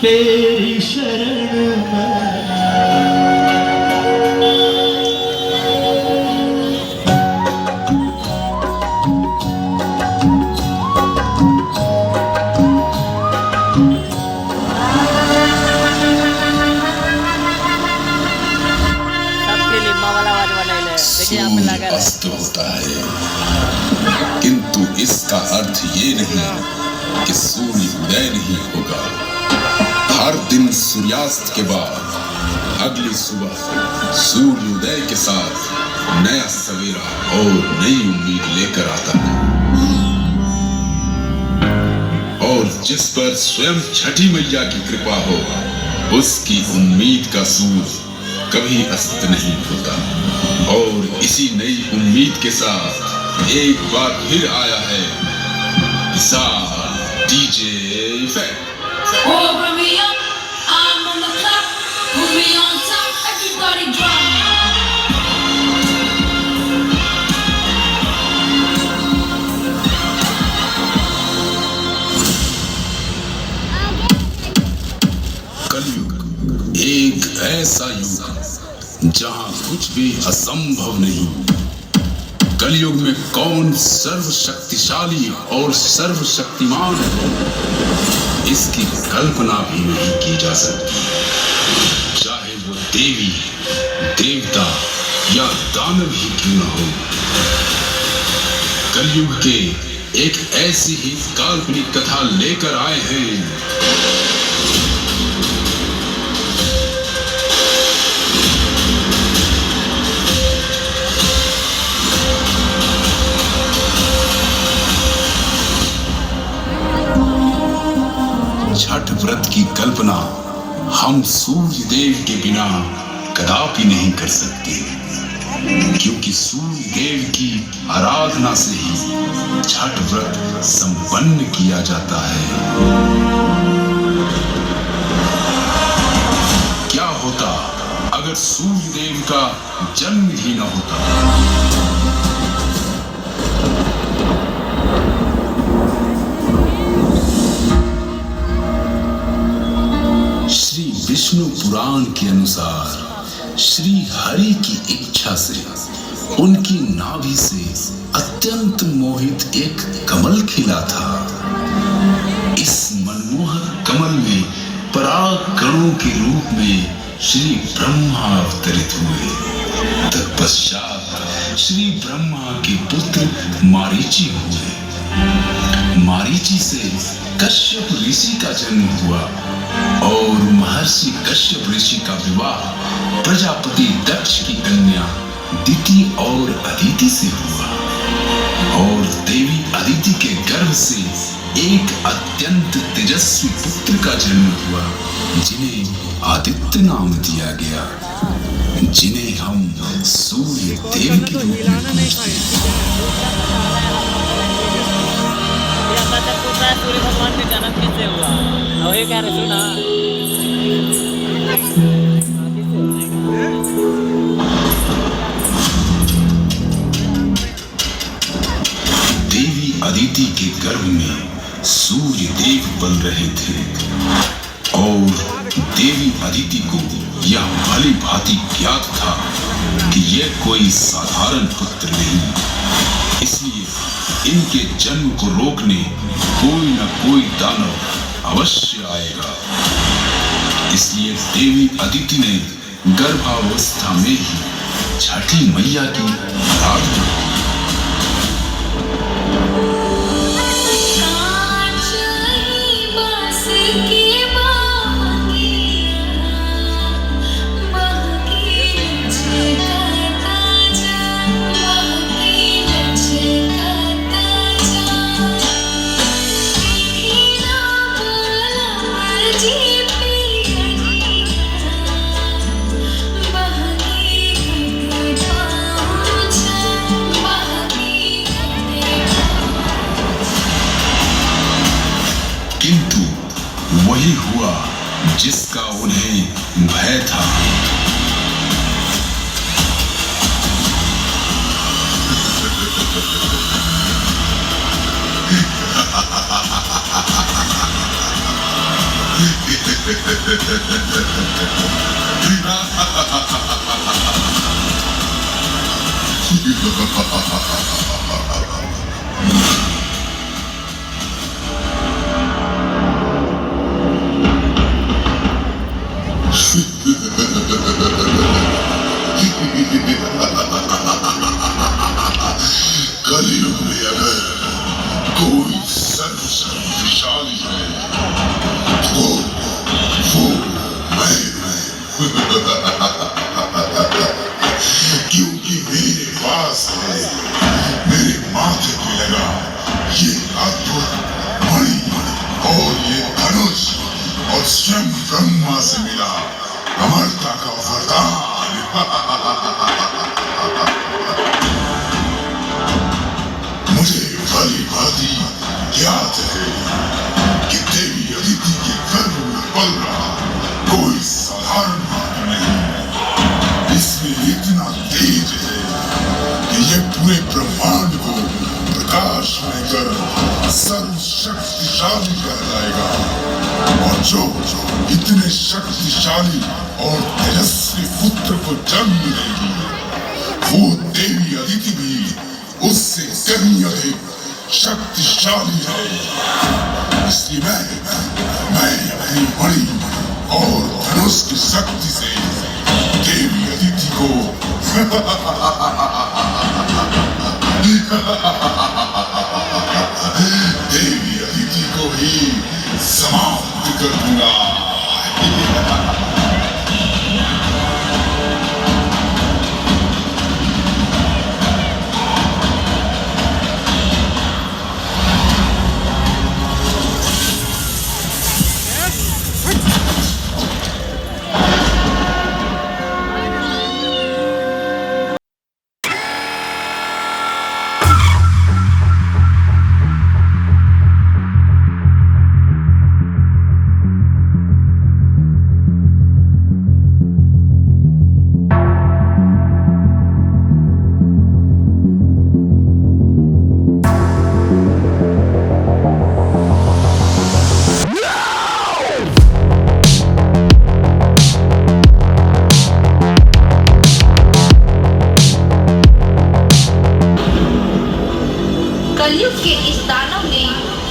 तेरी शरण में। अस्त होता है, किंतु इसका अर्थ ये नहीं कि सूर्य उदय नहीं होगा। हर दिन सूर्यास्त के बाद अगली सुबह सूर्योदय के साथ नया सवेरा और नई उम्मीद लेकर आता है। और जिस पर स्वयं छठी मैया की कृपा हो, उसकी उम्मीद का सूरज कभी अस्त नहीं होता। और इसी नई उम्मीद के साथ एक बार फिर आया है डीजे इफेक्ट। कलयुग एक ऐसा युग जहां कुछ भी असंभव नहीं। कलयुग में कौन सर्वशक्तिशाली और सर्वशक्तिमान है, इसकी कल्पना भी नहीं की जा सकती। चाहे वो देवी, देवता या दानव ही क्यों न हो। कलयुग के एक ऐसी ही काल्पनिक कथा लेकर आए हैं। छठ व्रत की कल्पना हम सूर्य देव के बिना कदापि नहीं कर सकते, क्योंकि सूर्य देव की आराधना से ही छठ व्रत संपन्न किया जाता है। क्या होता अगर सूर्य देव का जन्म ही न होता? श्री विष्णु पुराण के अनुसार श्री हरि की इच्छा से उनकी नाभि से अत्यंत मोहित एक कमल खिला था। इस मनमोहक कमल में पराग कणों के रूप में श्री ब्रह्मा अवतरित हुए। तत्पश्चात श्री ब्रह्मा के पुत्र मारीची हुए। मारीची से कश्यप ऋषि का जन्म हुआ और महर्षि कश्यप ऋषि का विवाह प्रजापति दक्ष की कन्या दिति और अदिति से हुआ। और देवी अदिति के गर्भ से एक अत्यंत तेजस्वी पुत्र का जन्म हुआ, जिन्हें आदित्य नाम दिया गया, जिन्हें हम सूर्य देव के रूप में पूजते हैं। सूर्य भगवान का जन्म किससे हुआ? वही कह रहे सुना। देवी अदिति के गर्भ में सूर्य देव पल रहे थे और देवी अदिति को यह भली भांति ज्ञात था कि यह कोई साधारण पुत्र नहीं, इसलिए इनके जन्म को रोकने कोई न कोई दानव अवश्य आएगा। इसलिए देवी अदिति ने गर्भावस्था में ही छठी मैया की आराधना की। किंतु वही हुआ जिसका उन्हें भय था। कलयुग में अगर कोई सर्वशक्तिशाली है वो मैं क्योंकि मेरे पास है मेरे माथे पे लगा ये अद्भुत मणि और ये धनुष और स्वयं ब्रह्मा से मिला अमरता का वरदान। मुझे भली भांति याद है कि देवी अदिति के गर्भ में पल रहा कोई साधारण बात नहीं, इसमें इतना तेज है कि ये पूरे ब्रह्मांड को प्रकाश में कर सर्वशक्तिशाली कहलाएगा, और जो इतने शक्तिशाली और तेजस्वी पुत्र को जन्म देगी वो देवी अदिति भी उससे कहीं अधिक शक्तिशाली है। इसलिए मैं अपनी मणि और धनुष की शक्ति से देवी अदिति को देवी अदिति को ही समाप्त कर दूंगा। कलयुग के इस दानव ने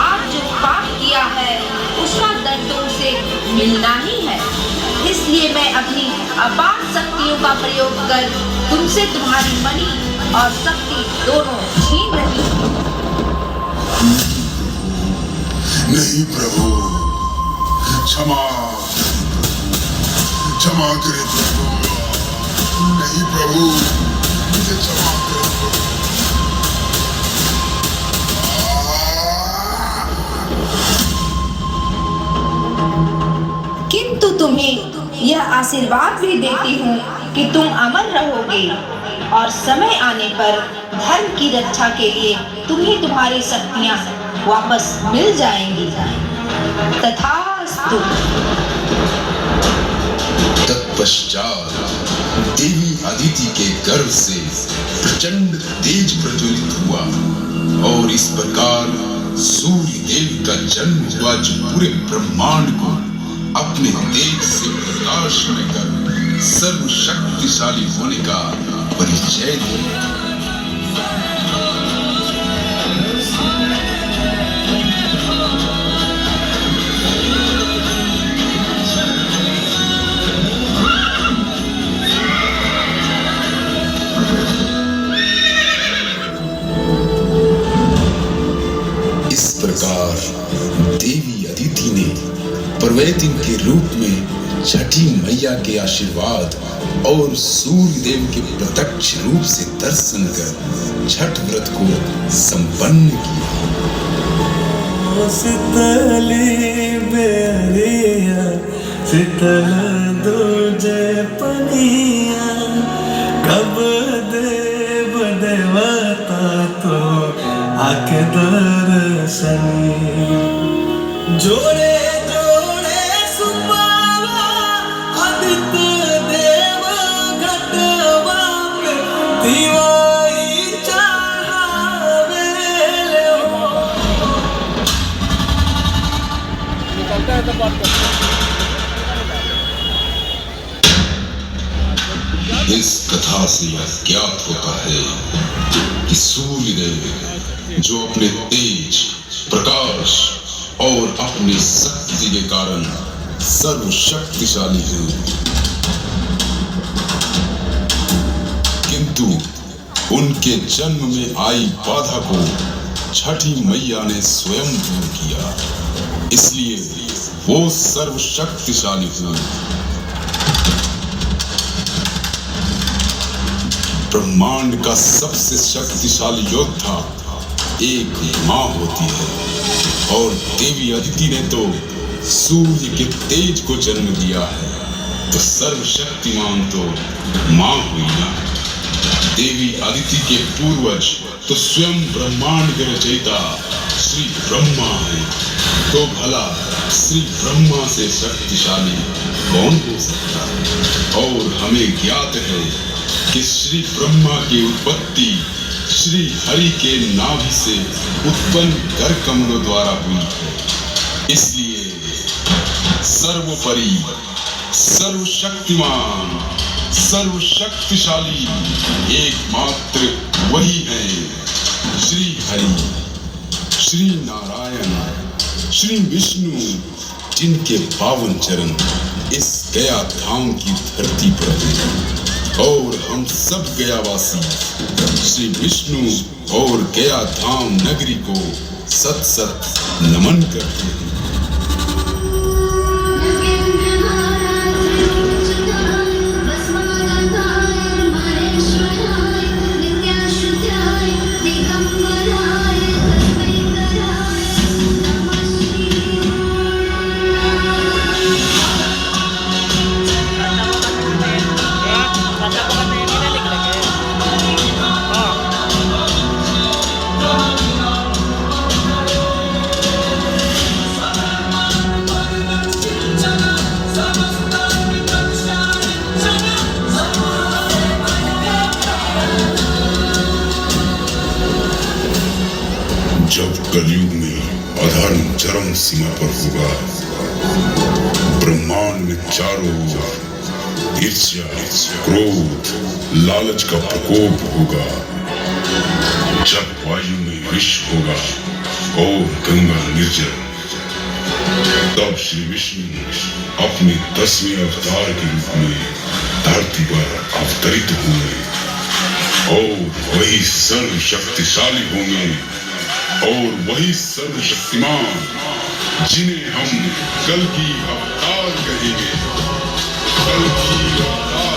आज जो पाप किया है उसका दंड उसे मिलना ही है। इसलिए मैं अपनी अपार शक्तियों का प्रयोग कर तुमसे तुम्हारी मणि और शक्ति दोनों छीन रही हूँ। नहीं प्रभु, क्षमा क्षमा करें प्रभु, नहीं प्रभु, मुझे क्षमा करें प्रभु। किंतु तुम्हें यह आशीर्वाद भी देती हूँ कि तुम अमर रहोगे और समय आने पर धर्म की रक्षा के लिए तुम्हें तुम्हारी शक्तियाँ वापस मिल जाएंगी। तथास्तु। तत्पश्चात देवी अदिति के गर्भ से प्रचंड तेज प्रज्वलित हुआ और इस प्रकार सूर्य देव का जन्म हुआ जो पूरे ब्रह्मांड को अपने तेज से प्रकाश में कर सर्वशक्तिशाली होने का परिचय दिया। इस प्रकार देवी अदिति ने प्रवेदिन के रूप में छठी मैया के आशीर्वाद और सूर्य देव के प्रत्यक्ष रूप से दर्शन कर छठ व्रत को संपन्न किया। शीतली बेरिया शीतल दूजे पनिया कब देव देवता तो आके दर्शनी जोड़े जोड़े सुपावा आदित्य देव घटवा पे दिवाई चढ़ावे हो। होता है तो बात करते इस कथा से यह ज्ञात होता है कि सूर्यदेव जो अपने तेज, प्रकाश और अपनी शक्ति के कारण सर्वशक्तिशाली हैं, किंतु उनके जन्म में आई बाधा को छठी मैया ने स्वयं दूर किया, इसलिए वो सर्वशक्तिशाली हुई। ब्रह्मांड का सबसे शक्तिशाली योद्धा एक माँ होती है, और देवी अदिति ने तो सूर्य के तेज को जन्म दिया है, तो सर्वशक्तिमान तो माँ हुई ना। देवी अदिति के पूर्वज तो स्वयं ब्रह्मांड के रचयिता श्री ब्रह्मा है, तो भला श्री ब्रह्मा से शक्तिशाली कौन हो सकता है? और हमें ज्ञात है कि श्री ब्रह्मा की उत्पत्ति श्री हरि के नाभि से उत्पन्न कर कमलों द्वारा हुई है, इसलिए सर्वोपरि, सर्वशक्तिमान, सर्वशक्तिशाली एकमात्र वही है श्री हरि, श्री नारायण, श्री विष्णु, जिनके पावन चरण इस गया धाम की धरती पर हैं। और हम सब गयावासी श्री विष्णु और गया धाम नगरी को सत सत नमन करते हैं। जब कलयुग में अधर्म चरम सीमा पर होगा, ब्रह्मांड में चारों ओर ईर्ष्या, क्रोध, लालच का प्रकोप होगा, जब वायु में विष होगा और गंगा निर्जल, तब श्री विष्णु अपने 10वें अवतार के रूप में धरती पर अवतरित होंगे और वही सर्वशक्तिशाली होंगे और वही सर्वशक्तिमान जिन्हें हम कल की अवतार कहेंगे। कल की अवतार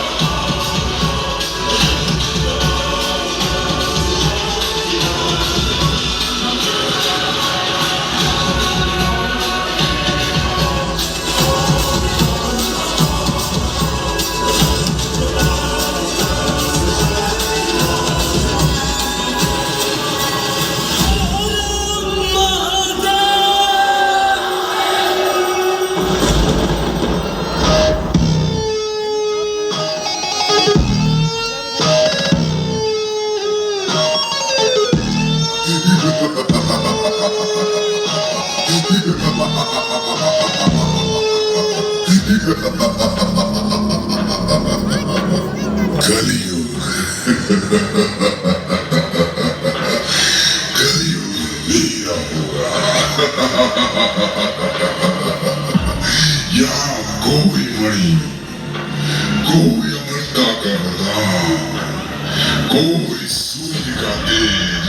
कलयुग मेरा होगा। यहाँ कोई मणि, कोई अमरता का वरदान, कोई सूर्य का तेज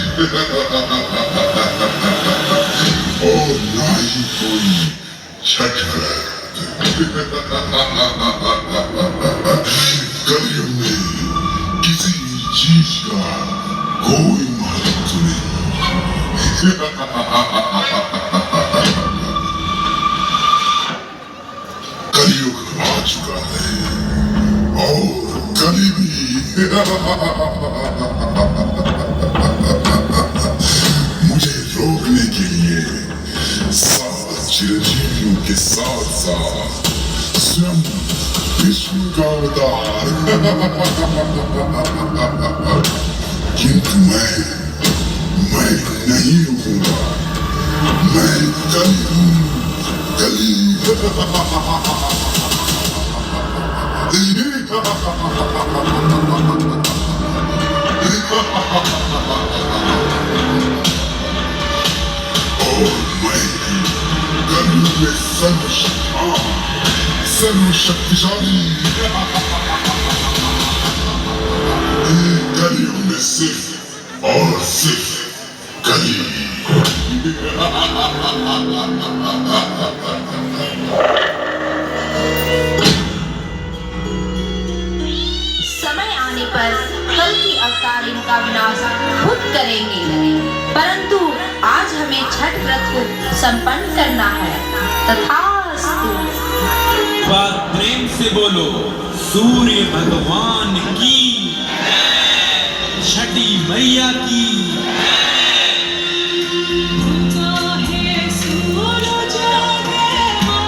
और ना ही कोई छठ व्रत। कलयुग में किसी चीज का कोई महत्व नहीं। कलयुग आ चुका है और कली भी मुझे रोकने के लिए 7 चिरंजीवियों के साथ साथ स्वयं विष्णु का अवतार। किंतु मैं नहीं रुकूंगा। मैं कल हूँ सर्वशक्तिशाली कलियुग में सिर्फ और सिर्फ कली। समय आने पर कल की अवतार इनका विनाश खुद करेंगे, परंतु आज हमें छठ व्रत को संपन्न करना है। तथास्तु। बात प्रेम से बोलो, सूर्य भगवान की, छठी मैया की।